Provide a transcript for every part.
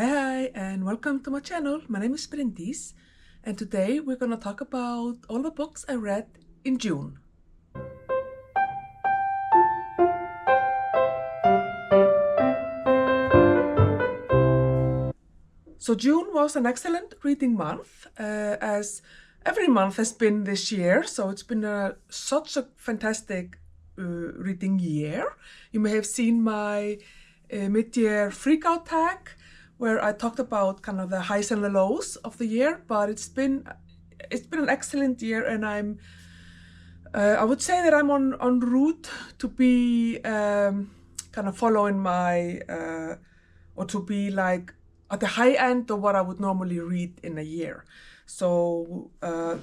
Hi, and welcome to my channel. My name is Bryndís, and today we're going to talk about all the books I read in June. So June was an excellent reading month, as every month has been this year. So it's been such a fantastic reading year. You may have seen my mid-year freakout tag, where I talked about kind of the highs and the lows of the year. But it's been an excellent year, and I would say that I'm on route to be kind of following my or to be like at the high end of what I would normally read in a year. So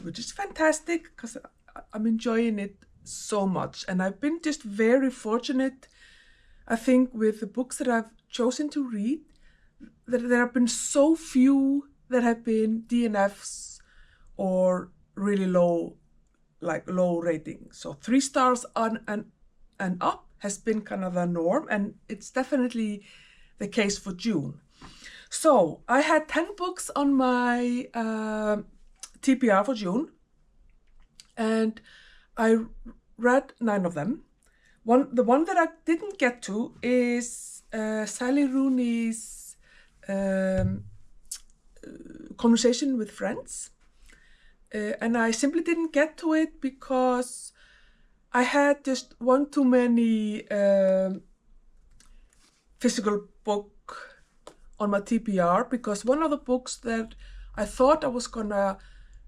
which is fantastic because I'm enjoying it so much, and I've been just very fortunate, I think, with the books that I've chosen to read, that there have been so few that have been DNFs or really low rating. So 3 stars on and up has been kind of the norm, and it's definitely the case for June. So I had 10 books on my TBR for June, and I read 9 of them. The one that I didn't get to is Sally Rooney's Conversation with Friends. And I simply didn't get to it because I had just one too many physical book on my TBR, because one of the books that I thought I was gonna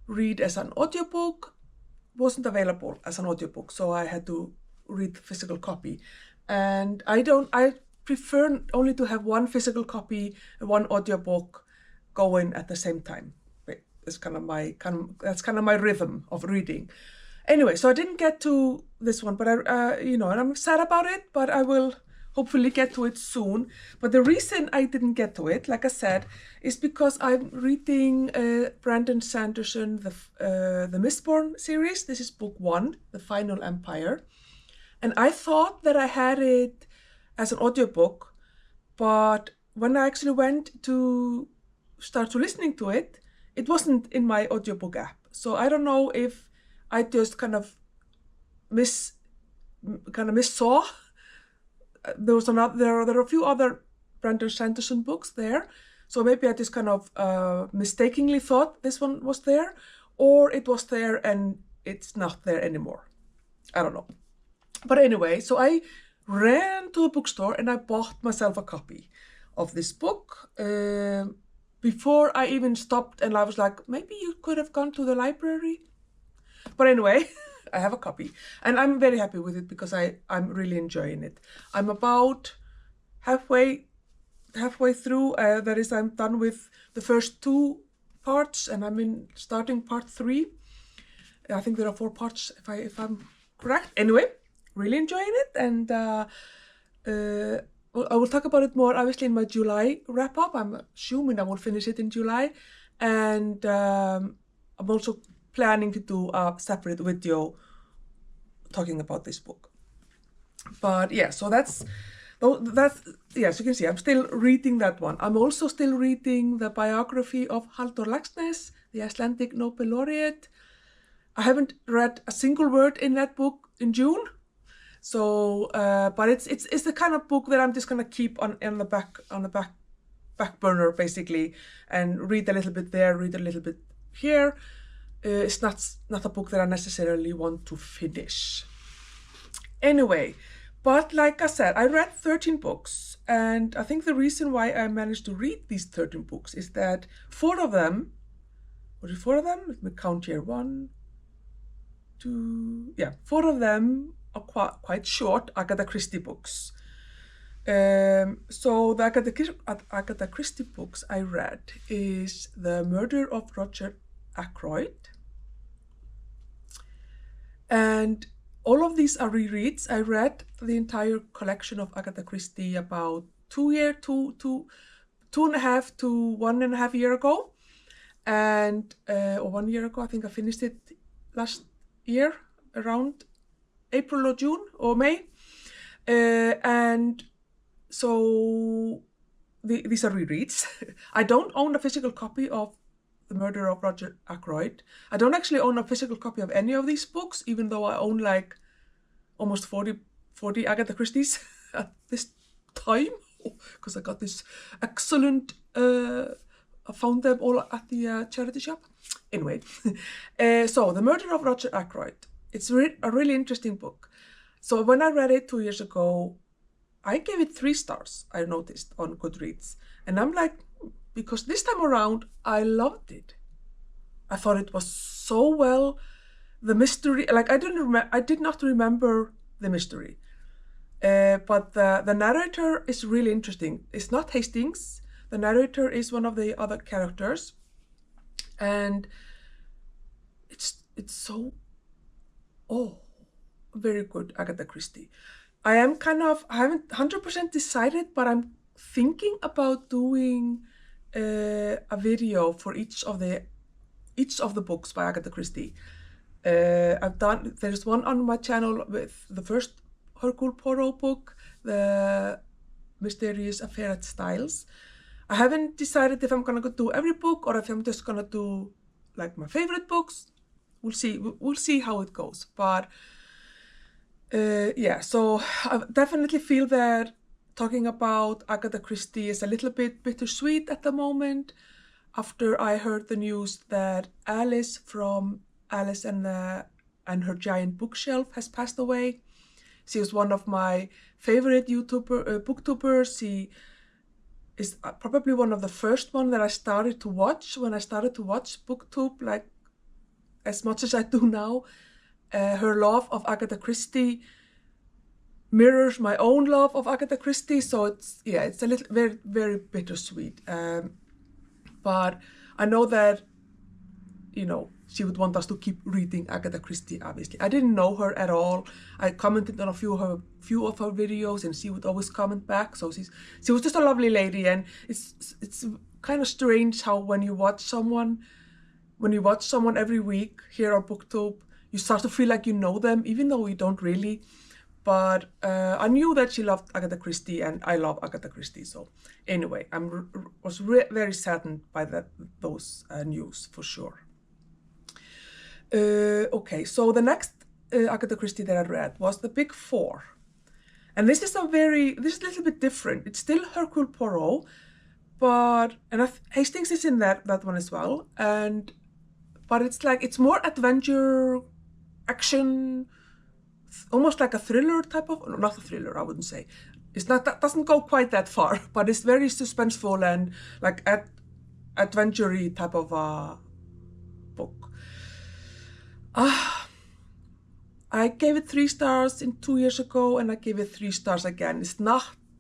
read as an audiobook wasn't available as an audiobook, so I had to read the physical copy. And I prefer only to have one physical copy and one audiobook going at the same time. That's kind of my rhythm of reading. Anyway, so I didn't get to this one, but and I'm sad about it, but I will hopefully get to it soon. But the reason I didn't get to it, like I said, is because I'm reading Brandon Sanderson, the Mistborn series. This is book 1, The Final Empire. And I thought that I had it as an audiobook, but when I actually went to start to listening to it, it wasn't in my audiobook app. So I don't know if I just kind of missaw. There are a few other Brandon Sanderson books there, so maybe I just kind of mistakenly thought this one was there, or it was there and it's not there anymore. I don't know. But anyway, so I ran to the bookstore and I bought myself a copy of this book before I even stopped, and I was like, maybe you could have gone to the library. But anyway, I have a copy, and I'm very happy with it because I'm really enjoying it. I'm about halfway through. That is, I'm done with the first 2 parts, and I'm starting part 3. I think there are 4 parts if I'm correct. Anyway, really enjoying it, and I will talk about it more obviously in my July wrap-up. I'm assuming I will finish it in July, and I'm also planning to do a separate video talking about this book. But yeah, so that's yes, you can see I'm still reading that one. I'm also still reading the biography of Halldór Laxness, the Icelandic Nobel laureate. I haven't read a single word in that book in June. So, but it's the kind of book that I'm just gonna keep on the back burner basically, and read a little bit there, read a little bit here. It's not a book that I necessarily want to finish. Anyway, but like I said, I read 13 books, and I think the reason why I managed to read these 13 books is that 4 of them, let me count here, 1, 2, yeah, 4 of them are quite short Agatha Christie books. So the Agatha Christie books I read is The Murder of Roger Ackroyd, and all of these are rereads. I read the entire collection of Agatha Christie about 2.5 to 1.5 years ago, and or 1 year ago. I think I finished it last year around April or June or May, and so these are rereads. I don't own a physical copy of The Murder of Roger Ackroyd. I don't actually own a physical copy of any of these books, even though I own like almost 40 Agatha Christie's at this time, because I got this excellent, I found them all at the charity shop. Anyway, so The Murder of Roger Ackroyd. It's a really interesting book. So when I read it 2 years ago, I gave it 3 stars, I noticed, on Goodreads. And I'm like, because this time around, I loved it. I thought it was so well. The mystery, like I did not remember the mystery. But the narrator is really interesting. It's not Hastings. The narrator is one of the other characters. And it's so, very good, Agatha Christie. I haven't 100% decided, but I'm thinking about doing a video for each of the books by Agatha Christie. There's one on my channel with the first Hercule Poirot book, The Mysterious Affair at Styles. I haven't decided if I'm gonna do every book or if I'm just gonna do like my favorite books. We'll see how it goes. But yeah, so I definitely feel that talking about Agatha Christie is a little bit bittersweet at the moment, after I heard the news that Alice from Alice and Her Giant Bookshelf has passed away. She was one of my favorite booktubers. She is probably one of the first one that I started to watch when I started to watch booktube, like as much as I do now. Her love of Agatha Christie mirrors my own love of Agatha Christie, so it's a little very, very bittersweet. But I know that, she would want us to keep reading Agatha Christie, obviously. I didn't know her at all. I commented on a few of her videos, and she would always comment back. So she was just a lovely lady, and it's kind of strange how when you watch someone every week here on BookTube, you start to feel like you know them, even though you don't really. But I knew that she loved Agatha Christie, and I love Agatha Christie. So anyway, I was very saddened by those news for sure. Okay, so the next Agatha Christie that I read was The Big Four. And this is a little bit different. It's still Hercule Poirot, and Hastings is in that one as well. But it's more adventure, action, almost like a thriller type of, not a thriller, I wouldn't say. That doesn't go quite that far, but it's very suspenseful and like adventure-y type of book. I gave it 3 stars 2 years ago, and I gave it 3 stars again. It's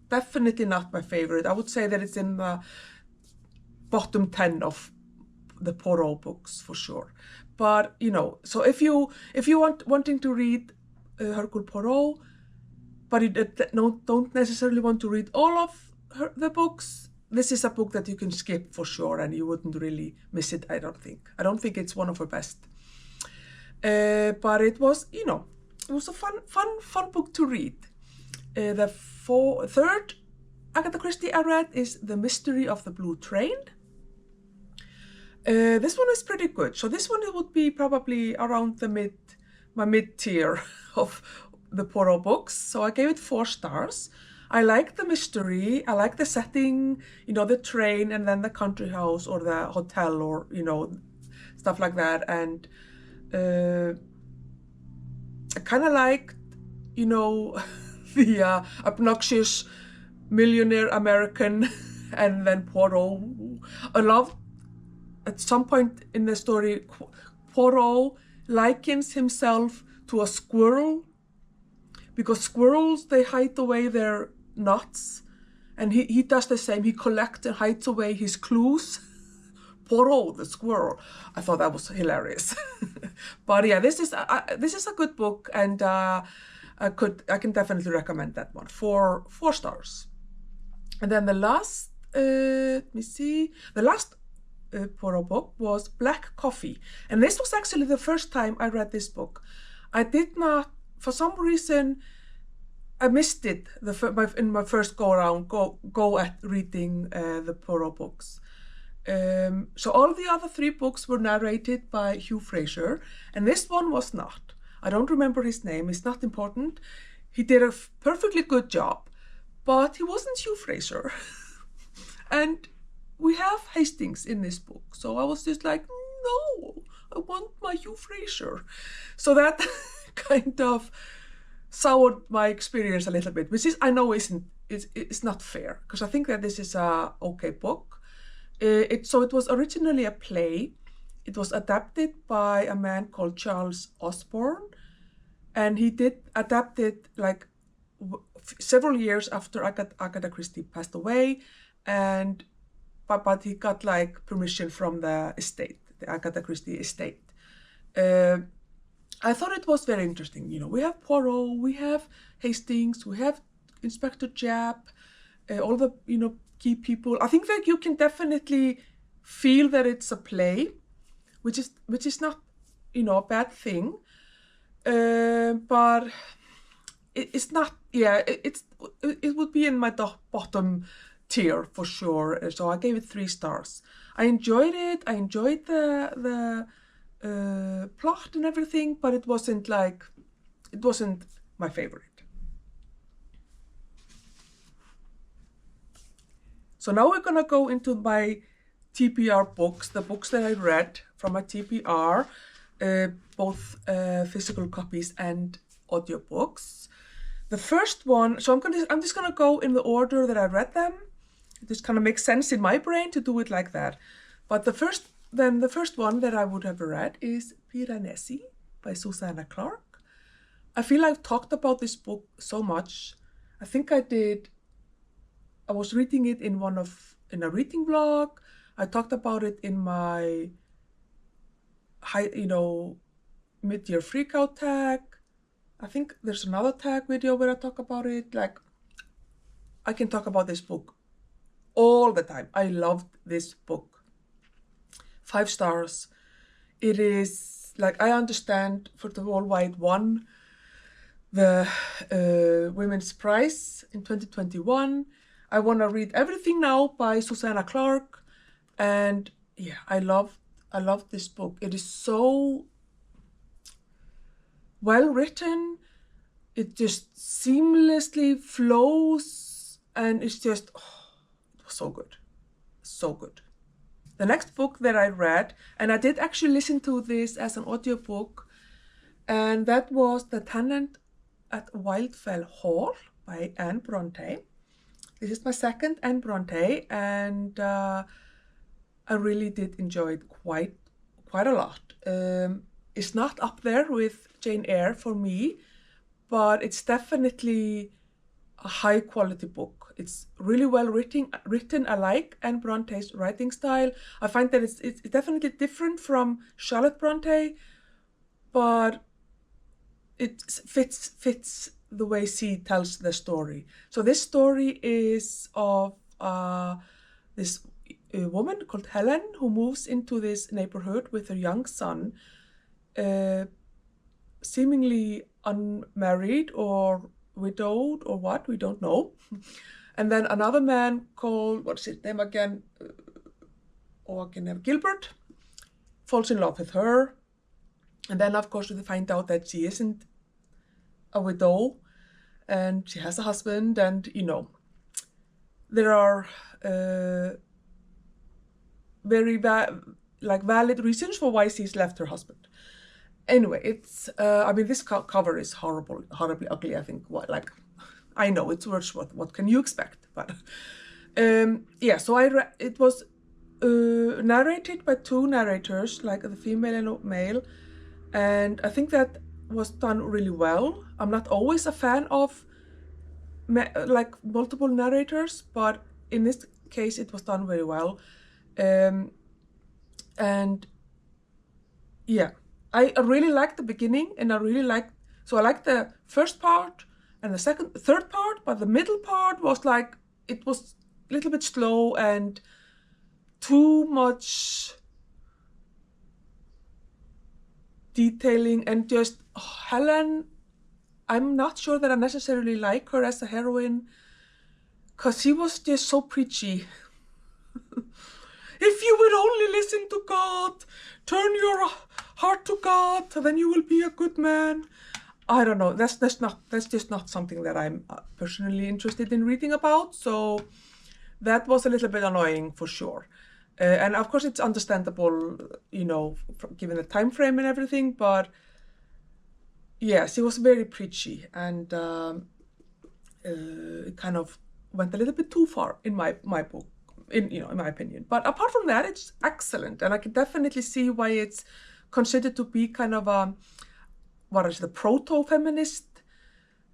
definitely not my favorite. I would say that it's in the bottom 10 of the Poirot books for sure. But so if you wanting to read Hercule Poirot, but you don't necessarily want to read all of the books, this is a book that you can skip for sure, and you wouldn't really miss it. I don't think it's one of her best. But it was, it was a fun book to read. The third Agatha Christie I read is The Mystery of the Blue Train. This one is pretty good. So this one would be probably around my mid-tier of the Poirot books. So I gave it 4 stars. I like the mystery. I like the setting, the train and then the country house or the hotel or, stuff like that. And I kind of liked, the obnoxious millionaire American and then Poirot. I loved, at some point in the story, Poirot likens himself to a squirrel, because squirrels, they hide away their nuts, and he does the same. He collects and hides away his clues. Poirot, the squirrel. I thought that was hilarious. But yeah, this is a good book, and I can definitely recommend that one. 4 stars. And then the last, the last Poirot book was Black Coffee, and this was actually the first time I read this book. I did not, for some reason, I missed it in my first go around, go at reading the Poirot books. So all the other 3 books were narrated by Hugh Fraser, and this one was not. I don't remember his name, it's not important. He did a perfectly good job, but he wasn't Hugh Fraser. And we have Hastings in this book, so I was just like, no, I want my Hugh Fraser. So that kind of soured my experience a little bit, which is, I know it's not fair, because I think that this is a okay book. So it was originally a play. It was adapted by a man called Charles Osborne, and he did adapt it like several years after Agatha Christie passed away, and but he got like permission from the estate, the Agatha Christie estate. I thought it was very interesting. You know, we have Poirot, we have Hastings, we have Inspector Japp, all the key people. I think that you can definitely feel that it's a play, which is not a bad thing, but it's not. Yeah, it would be in my bottom tier for sure. So I gave it 3 stars. I enjoyed it. I enjoyed the plot and everything, but it wasn't my favorite. So now we're gonna go into my TBR books, the books that I read from my TBR, both physical copies and audiobooks. The first one, so I'm just gonna go in the order that I read them. It just kind of makes sense in my brain to do it like that. But the first one that I would have read is Piranesi by Susanna Clarke. I feel I've talked about this book so much. I think I was reading it in a reading blog. I talked about it in my mid-year freakout tag. I think there's another tag video where I talk about it. Like, I can talk about this book all the time. I loved this book. 5 stars. It is like, I understand first of all why it won the Women's Prize in 2021. I want to read everything now by Susanna Clarke, and yeah, I love this book. It is so well written. It just seamlessly flows, and it's just it was so good, so good. The next book that I read, and I did actually listen to this as an audiobook, and that was The Tenant at Wildfell Hall by Anne Bronte. This is my second Anne Bronte, and I really did enjoy it quite a lot. It's not up there with Jane Eyre for me, but it's definitely a high quality book. It's really well written. I like Anne Bronte's writing style. I find that it's definitely different from Charlotte Bronte, but it fits the way she tells the story. So this story is of this woman called Helen who moves into this neighborhood with her young son, seemingly unmarried or widowed or what, we don't know. And then another man called, what's his name again? Gilbert, falls in love with her. And then of course we find out that she isn't a widow and she has a husband, and there are very valid reasons for why she's left her husband. Anyway, it's this cover is horribly ugly. I think I know it's Wordsworth. What can you expect? But so it was narrated by 2 narrators, like the female and male, and I think that was done really well. I'm not always a fan of multiple narrators, but in this case it was done very well. And yeah, I really liked the beginning, and I liked the first part and the third part, but the middle part was it was a little bit slow and too much detailing, and just Helen I'm not sure that I necessarily like her as a heroine, because she was just so preachy. If you would only listen to God, turn your heart to God, then you will be a good man. I don't know. That's just not something that I'm personally interested in reading about. So that was a little bit annoying for sure. And of course, it's understandable, given the time frame and everything. But yeah, she was very preachy, and it kind of went a little bit too far in my book. In my opinion. But apart from that, it's excellent, and I can definitely see why it's considered to be kind of the proto-feminist,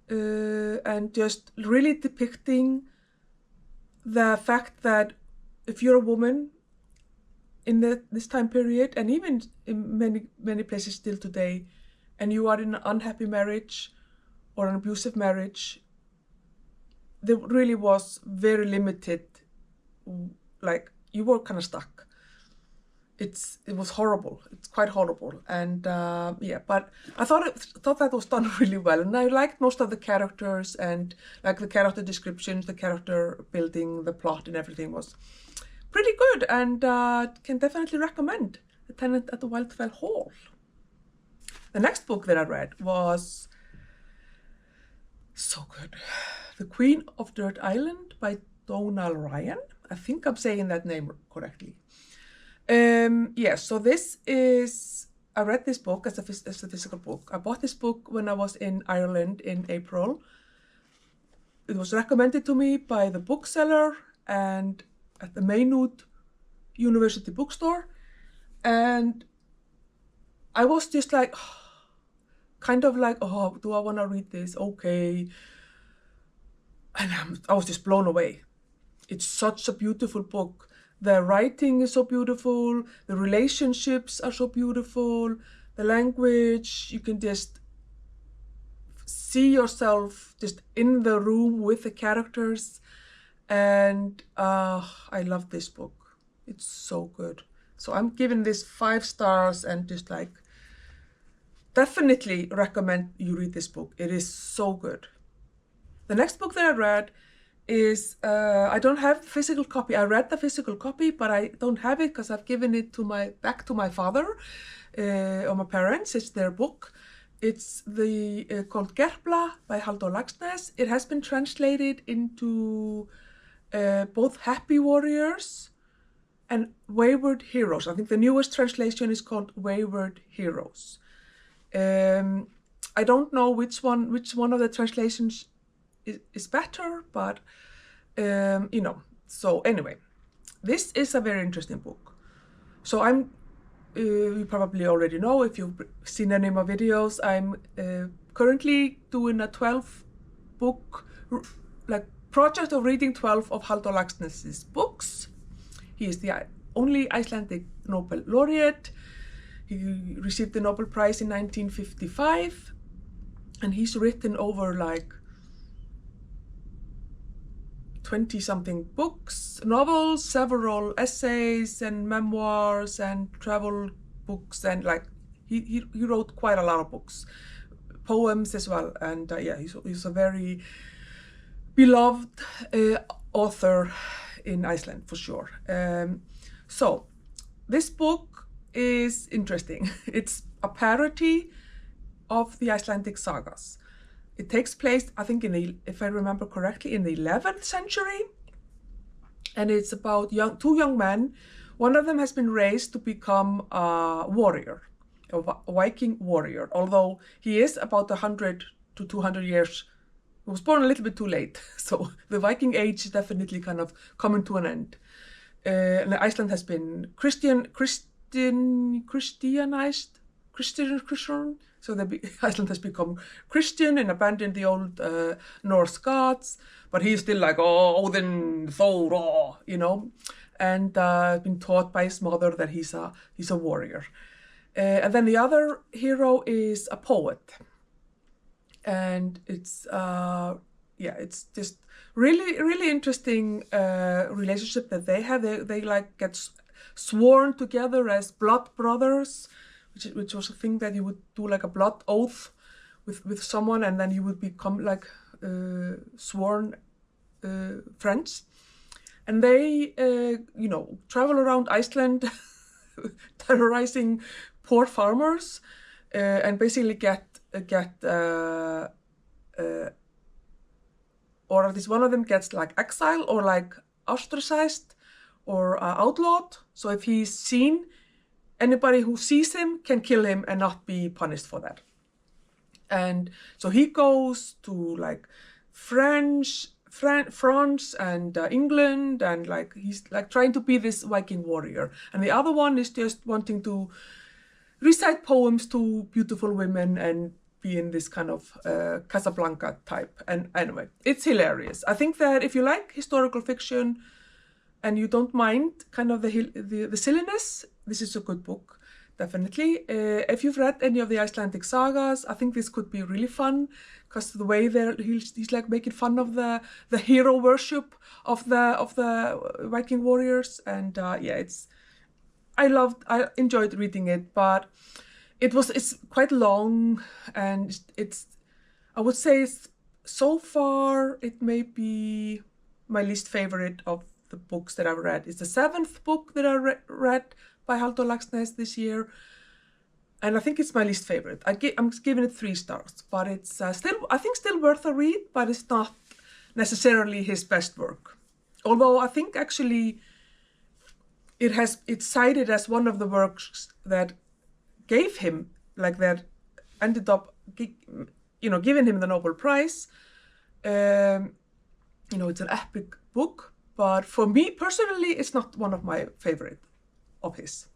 and just really depicting the fact that if you're a woman in this time period, and even in many places still today, and you are in an unhappy marriage or an abusive marriage, there really was very limited. Like, you were kind of stuck. It was horrible. It's quite horrible, and but I thought that was done really well, and I liked most of the characters, and like the character descriptions, the character building, the plot, and everything was pretty good, and can definitely recommend The Tenant at the Wildfell Hall. The next book that I read was so good, The Queen of Dirt Island by Donal Ryan. I think I'm saying that name correctly. So this is, I read this book as a physical book. I bought this book when I was in Ireland in April. It was recommended to me by the bookseller and at the Maynooth University bookstore. And I was just like, kind of like, oh, do I want to read this? Okay. And I was just blown away. It's such a beautiful book. The writing is so beautiful. The relationships are so beautiful. The language, you can just see yourself just in the room with the characters. And I love this book. It's so good. So I'm giving this 5 stars, and just like, definitely recommend you read this book. It is so good. The next book that I read is, I don't have the physical copy. I read the physical copy, but I don't have it because I've given it back to my father or my parents. It's their book. It's called Gerpla by Halldór Laxness. It has been translated into both Happy Warriors and Wayward Heroes. I think the newest translation is called Wayward Heroes. I don't know which one of the translations is better, but so anyway, this is a very interesting book. So I'm you probably already know if you've seen any of my videos, I'm currently doing a 12-book project of reading 12 of Halldór Laxness's books. He is the only Icelandic Nobel laureate. He received the Nobel Prize in 1955, and he's written over 20-something books, novels, several essays and memoirs and travel books, and he wrote quite a lot of books, poems as well, and he's a very beloved author in Iceland for sure. So this book is interesting. It's a parody of the Icelandic sagas. It takes place, I think, if I remember correctly, in the 11th century. And it's about two young men. One of them has been raised to become a warrior, a Viking warrior, although he is about 100 to 200 years. He was born a little bit too late. So the Viking age is definitely kind of coming to an end. And Iceland has been Christianized. So Iceland has become Christian and abandoned the old Norse gods, but he's still like, oh, Odin, Thor, and been taught by his mother that he's a warrior. And then the other hero is a poet, and it's just really interesting relationship that they have. They get sworn together as blood brothers, which was a thing that you would do, like a blood oath with someone, and then you would become like sworn friends. And they, travel around Iceland, terrorizing poor farmers, and basically get or at least one of them gets like exiled or like ostracized or outlawed. So if he's seen, anybody who sees him can kill him and not be punished for that. And so he goes to like France and England, and like he's like trying to be this Viking warrior. And the other one is just wanting to recite poems to beautiful women and be in this kind of Casablanca type. And anyway, it's hilarious. I think that if you like historical fiction and you don't mind kind of the silliness, this is a good book, definitely. If you've read any of the Icelandic sagas, I think this could be really fun, because the way he's like making fun of the hero worship of the Viking warriors, and I enjoyed reading it, but it's quite long, and I would say so far it may be my least favorite of the books that I've read. It's the 7th book that I read by Halldór Laxness this year, and I think it's my least favorite. I'm giving it 3 stars, but it's still worth a read, but it's not necessarily his best work. Although I think actually it's cited as one of the works that gave him, like, that ended up giving him the Nobel Prize. It's an epic book, but for me personally, it's not one of my favorite of his.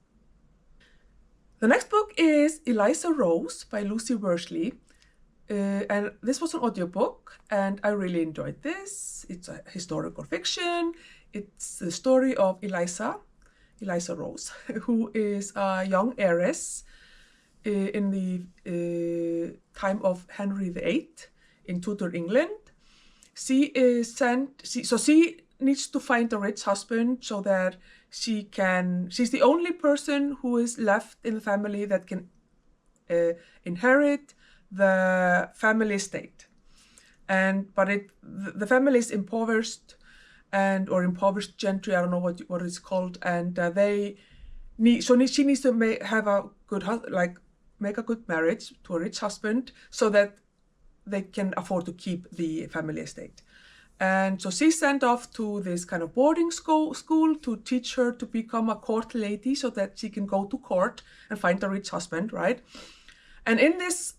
The next book is Eliza Rose by Lucy Worsley. And this was an audiobook, and I really enjoyed this. It's a historical fiction. It's the story of Eliza Rose, who is a young heiress in the time of Henry VIII in Tudor England. She needs to find a rich husband so that she's the only person who is left in the family that can inherit the family estate. But the family is impoverished, or impoverished gentry, I don't know what it's called, and she needs to make a good marriage to a rich husband so that they can afford to keep the family estate. And so she's sent off to this kind of boarding school to teach her to become a court lady so that she can go to court and find a rich husband, right? And in this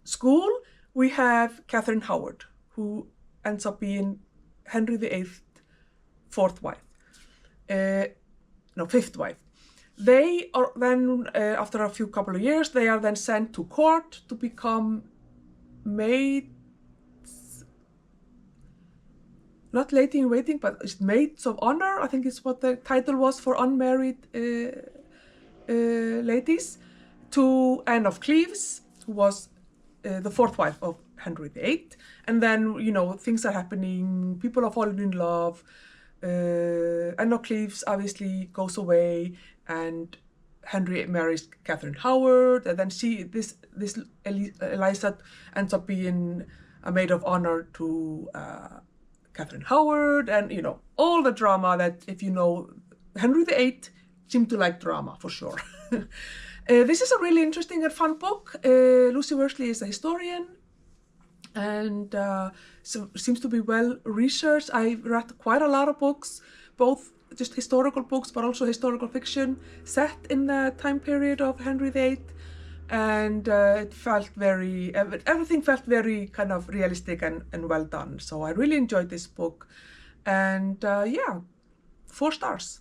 school, we have Catherine Howard, who ends up being Henry VIII's fifth wife. They are then, after a couple of years, they are then sent to court to become maids, not lady in waiting, but it's maids of honor, I think is what the title was for unmarried ladies, to Anne of Cleves, who was the 4th wife of Henry VIII. And then, things are happening, people are falling in love, Anne of Cleves obviously goes away, and Henry marries Catherine Howard, and then this Eliza ends up being a maid of honor to Catherine Howard, and all the drama that, if you know Henry VIII, seemed to like drama for sure. This is a really interesting and fun book. Lucy Worsley is a historian, and so seems to be well researched. I read quite a lot of books, both just historical books, but also historical fiction set in the time period of Henry VIII. And everything felt very kind of realistic and well done. So I really enjoyed this book. And 4 stars.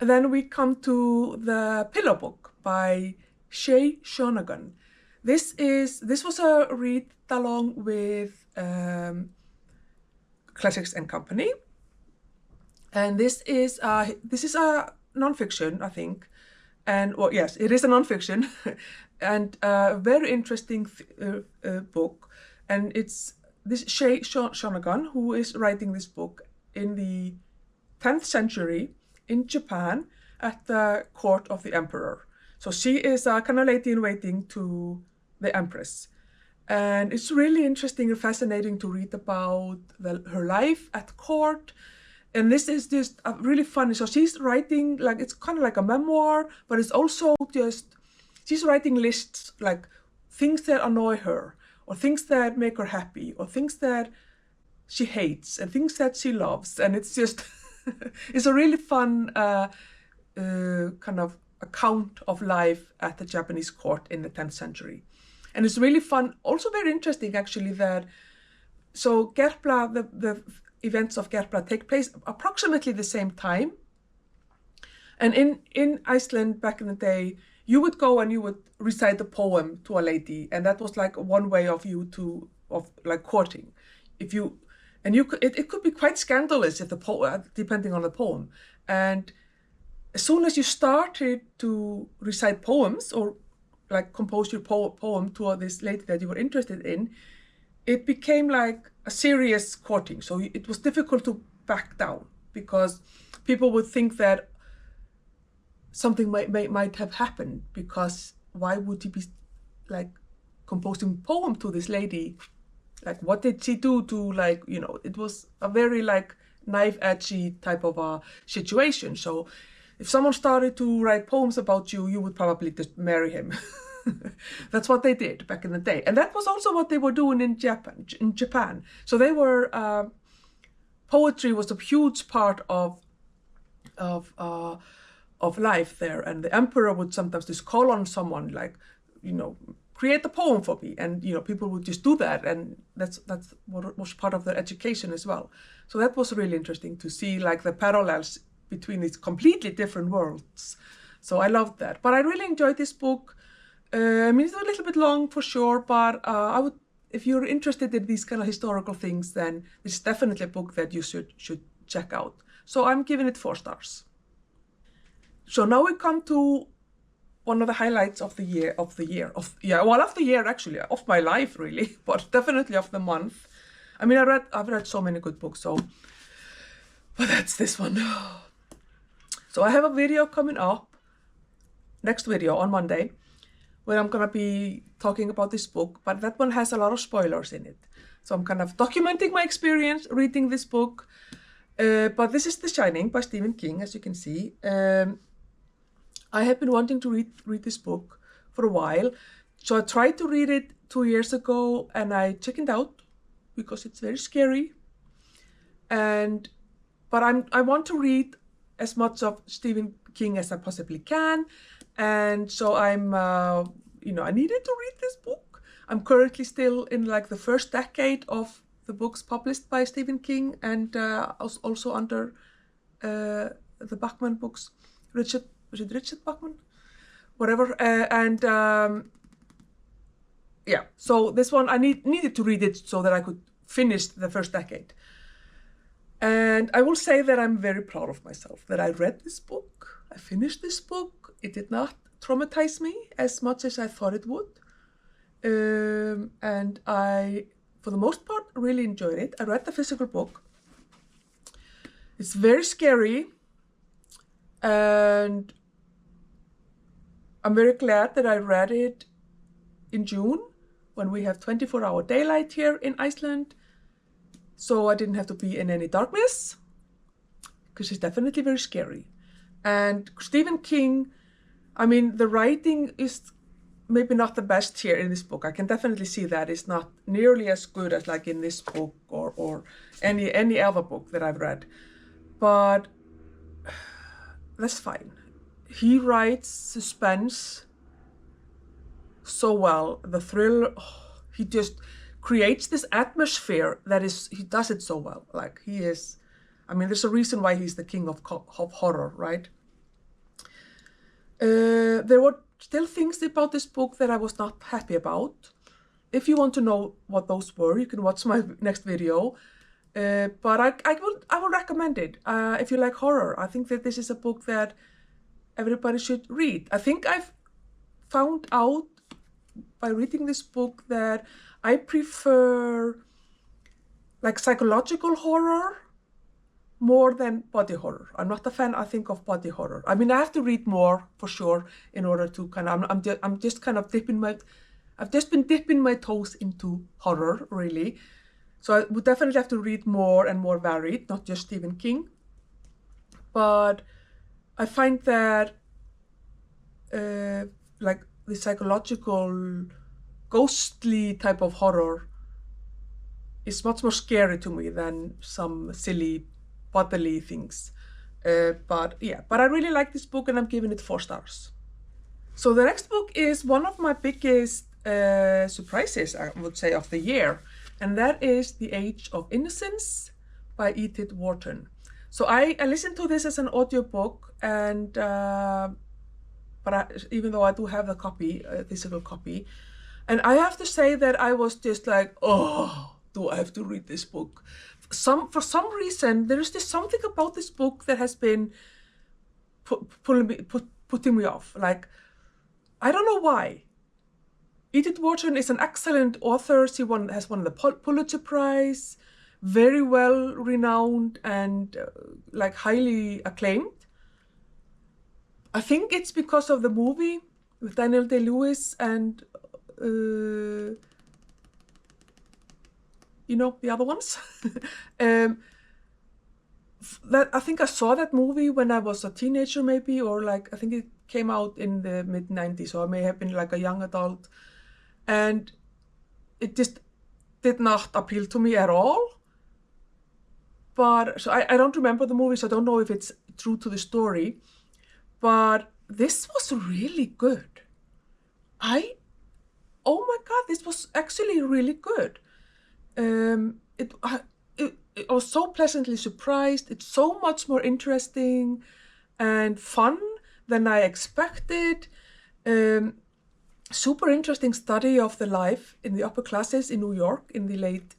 And then we come to the Pillow Book by Shay Shonagon. This was a read along with Classics and Company. And this is a nonfiction, I think. And yes, it is a nonfiction, and a very interesting book. And it's this Shay Shonagon who is writing this book in the 10th century in Japan at the court of the emperor. So she is a kind of lady in waiting to the Empress. And it's really interesting and fascinating to read about her life at court. And this is just really funny. So she's writing, like, it's kind of like a memoir, but it's also just, she's writing lists, like things that annoy her, or things that make her happy, or things that she hates, and things that she loves. And it's just, it's a really fun kind of account of life at the Japanese court in the 10th century. And it's really fun, also very interesting actually, that so Gerpla, the events of Gerpla take place approximately the same time. And in Iceland back in the day, you would go and you would recite a poem to a lady, and that was like one way of like courting. If you, and you could, it could be quite scandalous if the poem, depending on the poem. And as soon as you started to recite poems or like compose your poem to this lady that you were interested in, it became like a serious courting. So it was difficult to back down, because people would think that something might have happened, because why would you be like composing poem to this lady? Like, what did she do to, like, you know, it was a very like knife edgy type of a situation. So if someone started to write poems about you, you would probably just marry him. That's what they did back in the day. And that was also what they were doing in Japan. So they were, poetry was a huge part of life there. And the emperor would sometimes just call on someone, like, you know, create a poem for me. And, you know, people would just do that. And that's what was part of their education as well. So that was really interesting to see, like, the parallels between these completely different worlds. So I loved that. But I really enjoyed this book. I mean, it's a little bit long for sure, but I would, if you're interested in these kind of historical things, then it's definitely a book that you should check out. So I'm giving it 4 stars. So now we come to one of the highlights of the year, of the year actually, of my life really, but definitely of the month. I mean, I've read so many good books, so, but that's this one. So I have a video coming up, next video on Monday, where I'm gonna be talking about this book, but that one has a lot of spoilers in it. So I'm kind of documenting my experience reading this book. But this is The Shining by Stephen King, as you can see. I have been wanting to read this book for a while. So I tried to read it 2 years ago and I chickened out because it's very scary. But I want to read as much of Stephen King as I possibly can. And so I'm, you know, I needed to read this book. I'm currently still in like the first decade of the books published by Stephen King, and also under the Bachman books. Richard Bachman? Whatever. Yeah, so this one, I needed to read it so that I could finish the first decade. And I will say that I'm very proud of myself, that I read this book, I finished this book. It did not traumatize me as much as I thought it would. And I, for the most part, really enjoyed it. I read the physical book. It's very scary. And I'm very glad that I read it in June, when we have 24-hour daylight here in Iceland. So I didn't have to be in any darkness, because it's definitely very scary. And Stephen King, I mean, the writing is maybe not the best here in this book. I can definitely see that it's not nearly as good as like in this book or any other book that I've read. But that's fine. He writes suspense so well. The thriller, he just creates this atmosphere that is, he does it so well. Like, he is, I mean, there's a reason why he's the king of horror, right? There were still things about this book that I was not happy about. If you want to know what those were, you can watch my next video. But I will recommend it if you like horror. I think that this is a book that everybody should read. I think I've found out by reading this book that I prefer like psychological horror more than body horror. I'm not a fan, I think, of body horror. I mean, I have to read more for sure in order to kind of. I'm just kind of I've just been dipping my toes into horror, really. So I would definitely have to read more and more varied, not just Stephen King. But I find that like the psychological, ghostly type of horror is much more scary to me than some silly bodily things. But I really like this book and I'm giving it 4 stars. So the next book is one of my biggest surprises, I would say, of the year. And that is The Age of Innocence by Edith Wharton. So I listened to this as an audiobook, and even though I do have the copy, a physical copy, and I have to say that I was just like, oh, do I have to read this book? For some reason, there is just something about this book that has been putting me off. Like, I don't know why. Edith Wharton is an excellent author. She has won the Pulitzer Prize, very well renowned and like highly acclaimed. I think it's because of the movie with Daniel Day-Lewis and the other ones. That I think I saw that movie when I was a teenager, maybe, or like I think it came out in the mid-90s, so I may have been like a young adult, and it just did not appeal to me at all. But so I don't remember the movie, so I don't know if it's true to the story. But this was really good. Oh my God, this was actually really good. I was so pleasantly surprised. It's so much more interesting and fun than I expected. Super interesting study of the life in the upper classes in New York in the late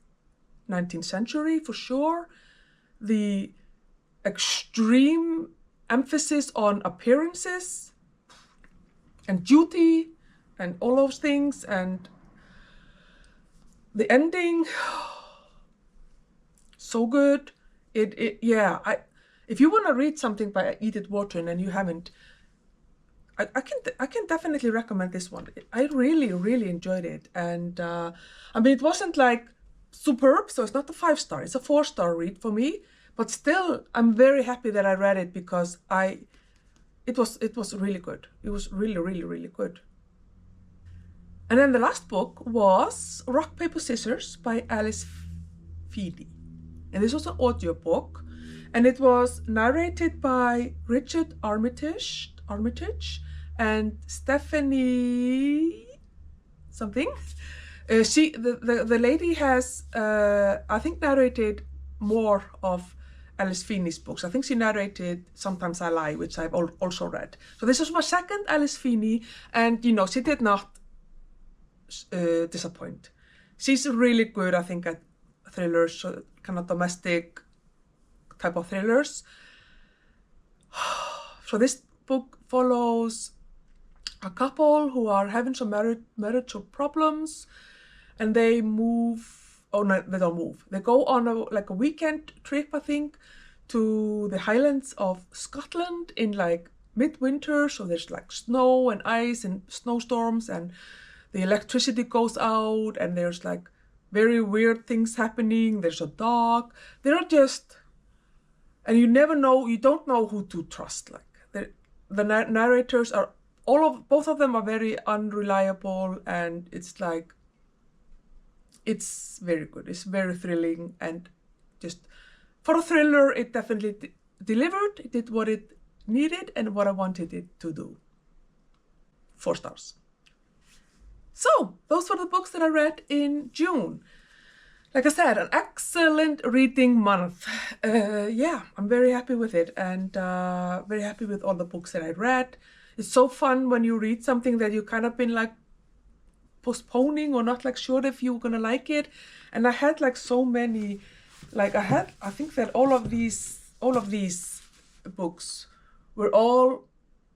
19th century, for sure. The extreme emphasis on appearances and duty and all those things, and the ending, so good. If you want to read something by Edith Wharton and you haven't, I can definitely recommend this one. I really, really enjoyed it. And I mean, it wasn't like superb, so it's not a 5-star, it's a 4-star read for me. But still, I'm very happy that I read it because it was really good. It was really, really, really good. And then the last book was Rock, Paper, Scissors by Alice Feeney. And this was an audiobook, and it was narrated by Richard Armitage and Stephanie something. The lady has I think narrated more of Alice Feeney's books. I think she narrated Sometimes I Lie, which I've also read. So this was my second Alice Feeney, and she did not disappoint. She's really good, I think, at thrillers, kind of domestic type of thrillers. So this book follows a couple who are having some marital problems, and they move. Oh no, they don't move. They go on a weekend trip, I think, to the Highlands of Scotland in like midwinter. So there's like snow and ice and snowstorms, and the electricity goes out, and there's like very weird things happening. There's a dog. They're just, and you don't know who to trust. Like the narrators are both of them are very unreliable, and it's like, it's very good. It's very thrilling, and just for a thriller, it definitely delivered. It did what it needed and what I wanted it to do. 4 stars. So those were the books that I read in June. Like I said, an excellent reading month. I'm very happy with it, and very happy with all the books that I read. It's so fun when you read something that you kind of been like postponing or not like sure if you were gonna like it. And I had like so many, like I think that all of these books were all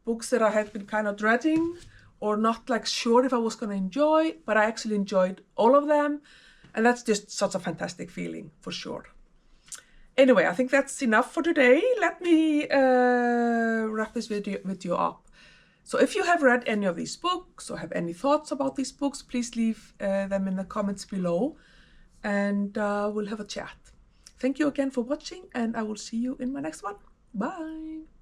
books that I had been kind of dreading or not like sure if I was gonna enjoy, but I actually enjoyed all of them. And that's just such a fantastic feeling, for sure. Anyway, I think that's enough for today. Let me wrap this video up. So if you have read any of these books or have any thoughts about these books, please leave them in the comments below, and we'll have a chat. Thank you again for watching, and I will see you in my next one. Bye!